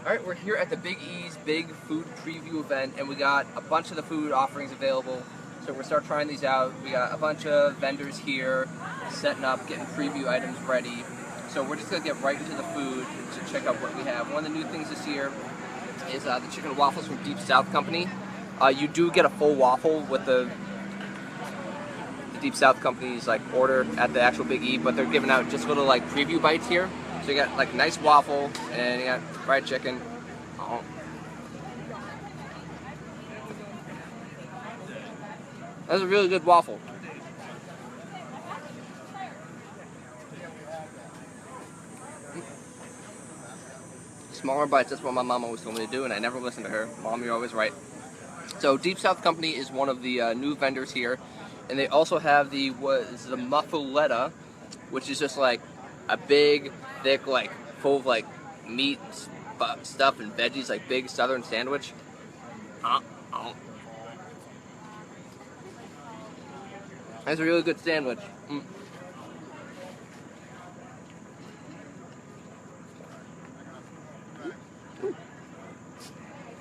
Alright, we're here at the Big E's Big Food Preview event, and we got a bunch of the food offerings available. So we're going to start trying these out. We got a bunch of vendors here, setting up, getting preview items ready. So we're just going to get right into the food to check out what we have. One of the new things this year is the chicken and waffles from Deep South Company. You do get a full waffle with the Deep South Company's order at the actual Big E, but they're giving out just little preview bites here. So you got a nice waffle, and you got fried chicken. Oh. That's a really good waffle. Smaller bites, that's what my mom always told me to do, and I never listened to her. Mom, you're always right. So Deep South Company is one of the new vendors here, and they also have the Muffuletta, which is just a big, thick, full of meat, stuff, and veggies, big southern sandwich. That's a really good sandwich.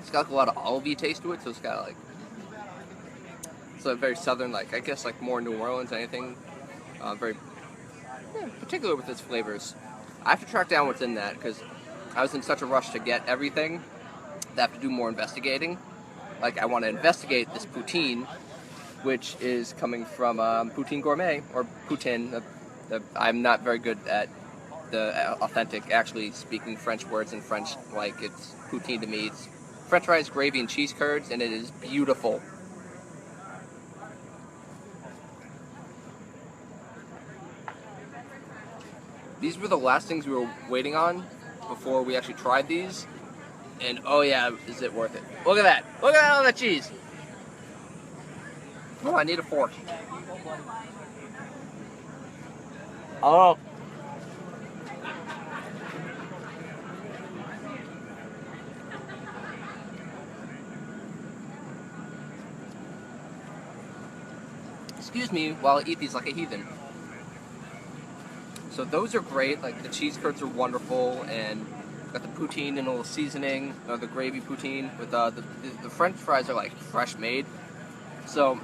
It's got a lot of olivey taste to it, so it's got it's very southern, I guess more New Orleans than anything. Very particular with its flavors. I have to track down what's in that because I was in such a rush to get everything that I have to do more investigating. I want to investigate this poutine, which is coming from Poutine Gourmet, or Poutine. I'm not very good at the authentic, actually speaking French words in French. It's poutine to me. It's French fries, gravy, and cheese curds, and it is beautiful. These were the last things we were waiting on before we actually tried these. And oh yeah, is it worth it? Look at that! Look at all that cheese! Oh, I need a fork. Oh. Excuse me while I eat these like a heathen. So those are great, the cheese curds are wonderful, and got the poutine and a little seasoning, the gravy poutine, with the French fries are fresh made. So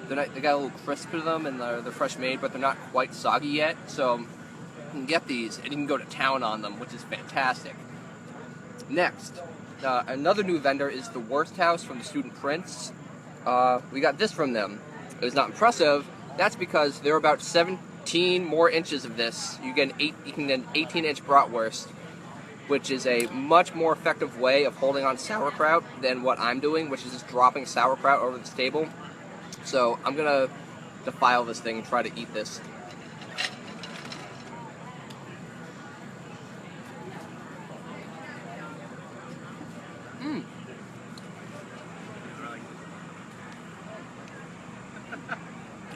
they got a little crisp to them, and they're fresh made, but they're not quite soggy yet. So you can get these, and you can go to town on them, which is fantastic. Next, another new vendor is the Worst House from the Student Prince. We got this from them. It was not impressive. That's because there are about 17 more inches of this. You can get an 18-inch bratwurst, which is a much more effective way of holding on sauerkraut than what I'm doing, which is just dropping sauerkraut over the table. So I'm gonna defile this thing and try to eat this.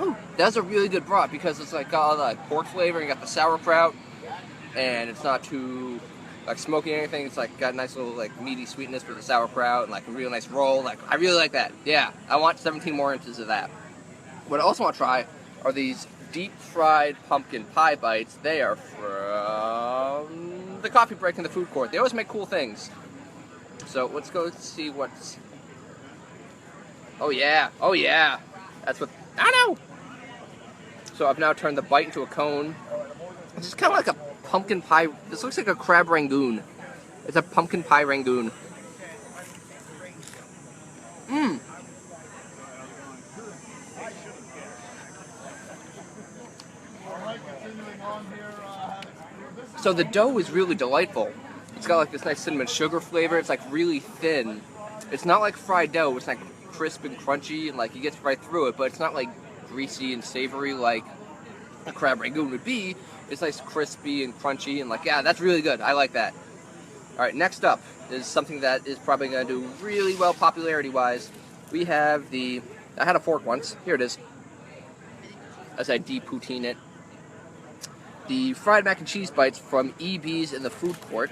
Ooh, that's a really good broth because it's got all the pork flavor and you got the sauerkraut, and it's not too smoky or anything. It's got a nice little meaty sweetness for the sauerkraut and a real nice roll. I really like that. Yeah, I want 17 more inches of that. What I also want to try are these deep fried pumpkin pie bites. They are from the coffee break in the food court. They always make cool things. So let's go see what's. Oh yeah, oh yeah. That's what. I know. So I've now turned the bite into a cone. This is kind of like a pumpkin pie. This looks like a crab rangoon. It's a pumpkin pie rangoon. So the dough is really delightful. It's got this nice cinnamon sugar flavor. It's really thin. It's not like fried dough. It's crisp and crunchy, and you get right through it, but it's not greasy and savory like a crab rangoon would be. It's nice, crispy and crunchy, and yeah, that's really good. I like that. All right, next up is something that is probably going to do really well popularity-wise. We have I had a fork once. Here it is. As I de-poutine it. The fried mac and cheese bites from EB's in the food court.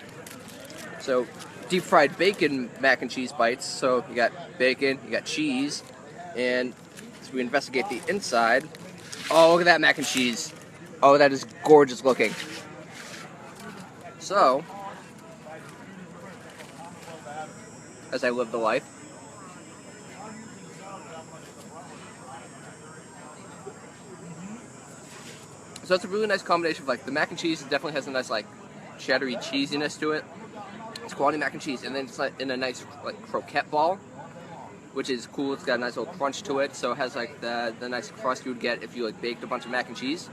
So, deep fried bacon mac and cheese bites. So you got bacon, you got cheese, and as we investigate the inside, oh, look at that mac and cheese. Oh, that is gorgeous looking. So, as I live the life. So it's a really nice combination of, like, the mac and cheese definitely has a nice, like, cheddary cheesiness to it. It's quality mac and cheese, and then it's like in a nice, like, croquette ball, which is cool. It's got a nice little crunch to it, so it has, like, the nice crust you would get if you, like, baked a bunch of mac and cheese.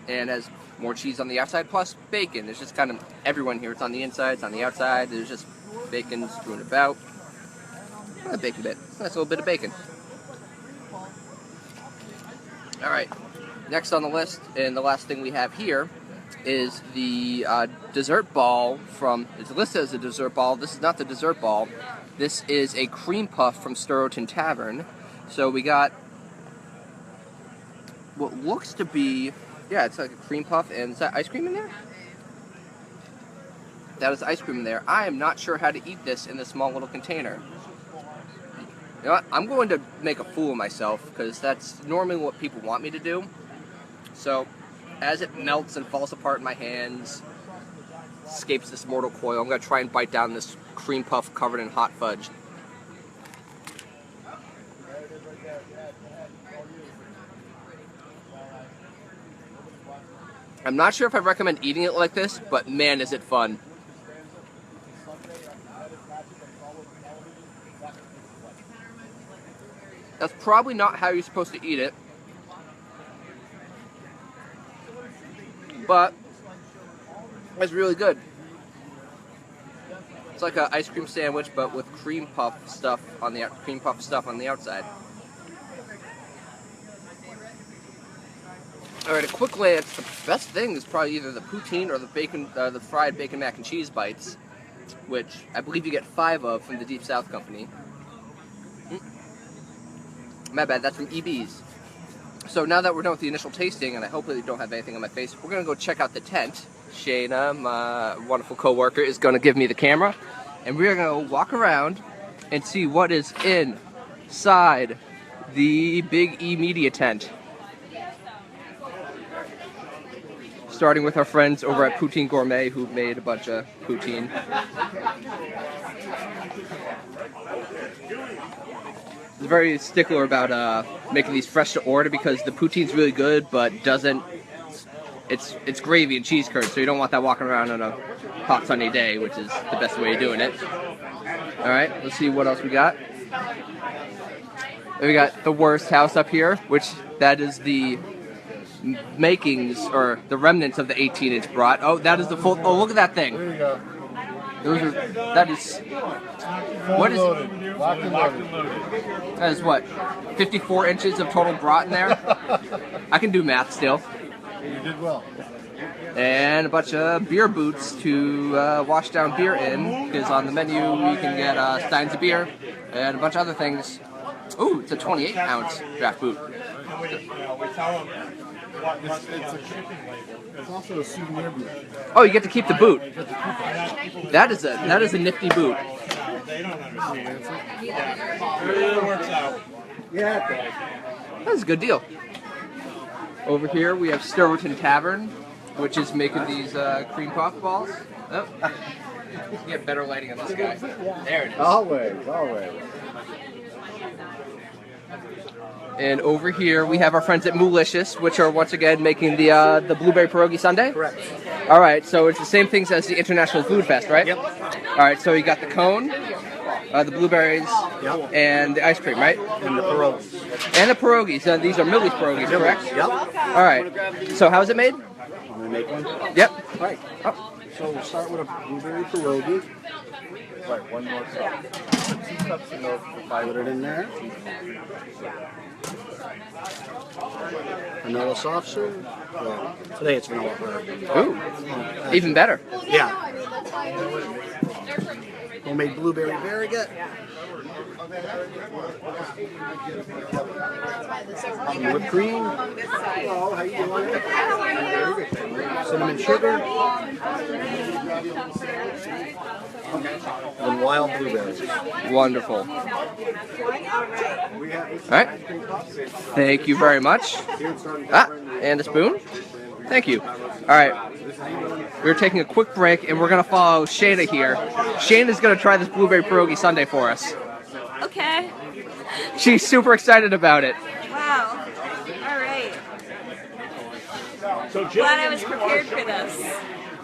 And has more cheese on the outside, plus bacon. There's just kind of everyone here. It's on the inside, it's on the outside. There's just bacon strewn about. A bacon bit. Nice little bit of bacon. Alright, next on the list, and the last thing we have here, is the dessert ball from, it's listed as a dessert ball. This is not the dessert ball. This is a cream puff from Sturgeon Tavern. So we got what looks to be, yeah, it's like a cream puff, and is that ice cream in there? That is ice cream in there. I am not sure how to eat this in this small little container. You know what? I'm going to make a fool of myself, because that's normally what people want me to do. So, as it melts and falls apart in my hands, escapes this mortal coil, I'm going to try and bite down this cream puff covered in hot fudge. I'm not sure if I recommend eating it like this, but man, is it fun. That's probably not how you're supposed to eat it, but it's really good. It's like an ice cream sandwich, but with cream puff stuff on the outside. All right, a quick glance. The best thing is probably either the poutine or the bacon, the fried bacon mac and cheese bites, which I believe you get 5 of from the Deep South Company. My bad, that's from EB's. So now that we're done with the initial tasting, and I hopefully don't have anything on my face, we're gonna go check out the tent. Shayna, my wonderful co-worker, is gonna give me the camera, and we're gonna walk around and see what is inside the Big E Media tent. Starting with our friends over at Poutine Gourmet, who made a bunch of poutine. He's very stickler about making these fresh to order, because the poutine's really good, but doesn't. It's gravy and cheese curds, so you don't want that walking around on a hot sunny day, which is the best way of doing it. All right, let's see what else we got. We got the worst house up here, which that is the makings or the remnants of the 18-inch brat. Oh, that is the full. Oh, look at that thing. There you go. That is. What is? Locked and loaded. That is what? 54 inches of total brat in there. I can do math still. You did well. And a bunch of beer boots to wash down beer in, because on the menu we can get steins of beer and a bunch of other things. Ooh, it's a 28-ounce draft boot. It's also a souvenir boot. Oh, you get to keep the boot. That is a nifty boot. It works out. Yeah, it does. That's a good deal. Over here we have Sturgeon Tavern, which is making these cream puff balls. Oh, get better lighting on this guy. There it is. Always. And over here we have our friends at Muffuletta, which are once again making the blueberry pierogi sundae. Correct. All right, so it's the same things as the International Food Fest, right? Yep. All right, so you got the cone, the blueberries, Yep. and the ice cream, right? And the pierogies. And the pierogies. These are Millie's pierogies, correct? Yep. All right. So how's it made? I'm gonna make one. Yep. All right. Oh. So we'll start with a blueberry pierogi. Right, 1 more cup. 2 cups of milk. Put it in there. Vanilla soft serve. Well, today it's vanilla butter. Ooh, even better. Yeah. Homemade blueberry variegate. Some whipped cream. Hello, how you doing? Cinnamon sugar. And wild blueberries. Wonderful. All right. Thank you very much. And a spoon. Thank you. All right. We're taking a quick break, and we're gonna follow Shayna here. Shayna's gonna try this blueberry pierogi sundae for us. Okay. She's super excited about it. Wow. All right. Glad I was prepared for this.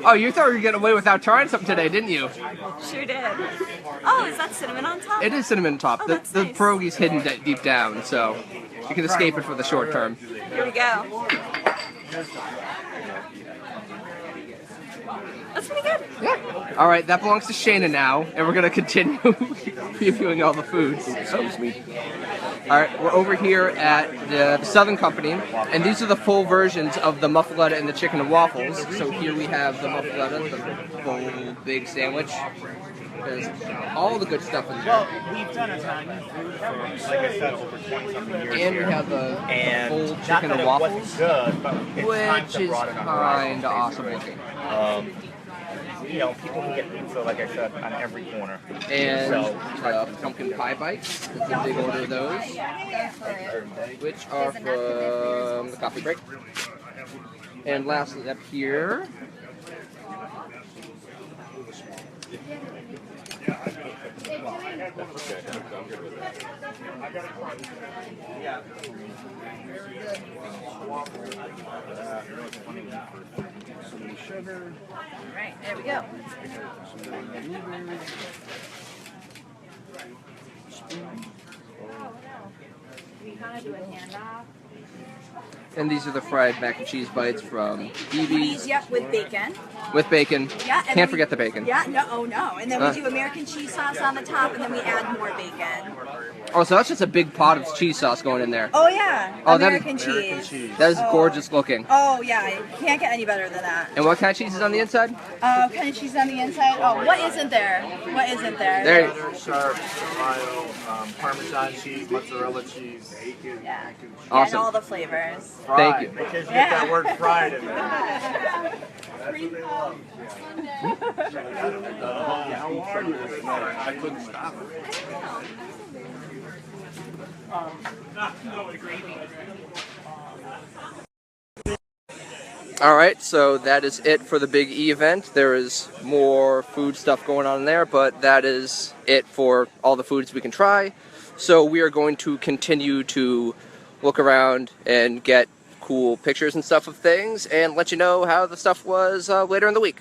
Oh, you thought we were getting away without trying something today, didn't you? Sure did. Oh, is that cinnamon on top? It is cinnamon on top. Oh, the that's the nice. pierogi's hidden deep down, so you can escape it for the short term. Here we go. That's pretty good. Yeah. All right, that belongs to Shayna now, and we're gonna continue previewing all the foods. Excuse me. All right, we're over here at the Southern Company, and these are the full versions of the Muffuletta and the chicken and waffles. So here we have the Muffuletta, the full big sandwich. There's all the good stuff in there. Well, we've done Italian food for, like I said, over 20-something years And we here. have the And full not chicken that and it waffles, wasn't good, but it's time which to is broaden our horizons, kind of awesome looking. You know, people can get pizza, like I said, on every corner. And So, the pumpkin pie bites, that's a big order of those, which are from the coffee break. And lastly up here, Right, there we go. We kind of do a handoff. and these are the fried mac and cheese bites from These, Evie's yep, with bacon. with bacon. Yeah, and then Can't we- forget the bacon. Yeah, no, oh no. And then Huh. we do American cheese sauce on the top, and then we add more bacon. Oh, so that's just a big pot of cheese sauce going in there. Oh yeah, Oh, that is- American cheese. That is Oh. gorgeous looking. Oh yeah, you can't get any better than that. And what kind of cheese is on the inside? Kind of cheese on the inside. Oh, what isn't there? What isn't there? There. Sharp, tomato, Parmesan cheese, mozzarella cheese. Yeah. Awesome. And all the flavors. Thank you. Because you get Yeah. that word fried in there. Yeah. How are you this morning? I couldn't stop it. All right, so that is it for the Big E event. There is more food stuff going on in there, but that is it for all the foods we can try. So we are going to continue to look around and get cool pictures and stuff of things and let you know how the stuff was later in the week.